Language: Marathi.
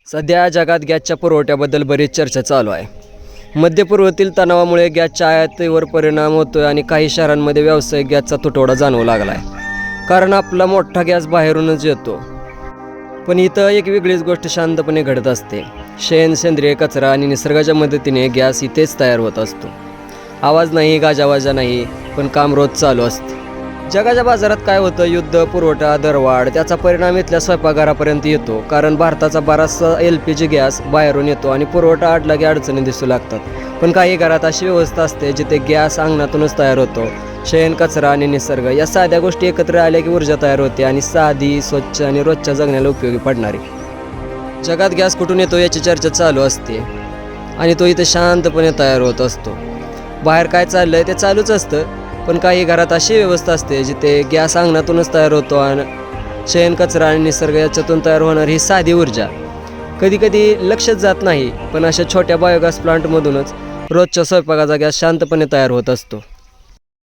सध्या जगात गॅसच्या पुरवठ्याबद्दल बरीच चर्चा चालू आहे. मध्य पूर्वेतील तणावामुळे गॅसच्या आयातीवर परिणाम होतोय आणि काही शहरांमध्ये व्यावसायिक गॅसचा तुटवडा जाणवू लागला आहे. कारण आपला मोठा गॅस बाहेरूनच येतो. पण इथं एक वेगळीच गोष्ट शांतपणे घडत असते. सेंद्रिय कचरा आणि निसर्गाच्या मदतीने गॅस इथेच तयार होत असतो. आवाज नाही, गाजावाजा नाही, पण काम रोज चालू असते. जगाच्या बाजारात काय होतं, युद्ध, पुरवठा, दरवाढ, त्याचा परिणाम इथल्या स्वयंपाकघरापर्यंत येतो. कारण भारताचा बराचसा LPG गॅस बाहेरून येतो आणि पुरवठा अडला की अडचणी दिसू लागतात. पण काही घरात अशी व्यवस्था असते जिथे गॅस अंगणातूनच तयार होतो. शेण, कचरा आणि निसर्ग या साध्या गोष्टी एकत्र आल्या की ऊर्जा तयार होते आणि साधी, स्वच्छ आणि रोजच्या जगण्याला उपयोगी पडणारी. जगात गॅस कुठून येतो याची चर्चा चालू असते आणि तो इथे शांतपणे तयार होत असतो. बाहेर काय चाललंय ते चालूच असतं. पण काही घरात अशी व्यवस्था असते जिथे गॅस अंगणातूनच तयार होतो आणि शेण, कचरा आणि निसर्ग याच्यातून तयार होणारी ही साधी ऊर्जा कधी कधी लक्षच जात नाही. पण अशा छोट्या बायोगॅस प्लांटमधूनच रोजच्या स्वयंपाकाचा गॅस शांतपणे तयार होत असतो.